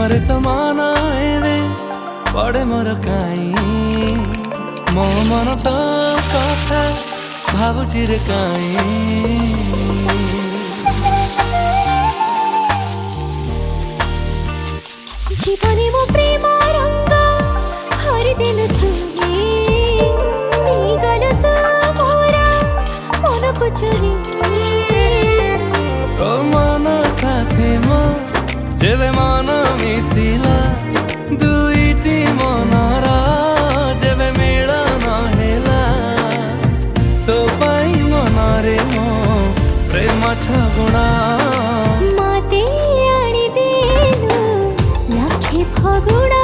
प्रेमरे तो मान एवे पड़े मोर काई मो मन तो कथा भावुची रे काई जीवने मो प्रेम रंग हरिदेलु तुमे गल तू मोरा मन को चोरी तो मन साथे मो जेबे मन मिसिला दुईटी मनर जेबे मिलन हेला तो पाई मनरे मो प्रेम छगुणा मते आनी देलु लखे फगुणा।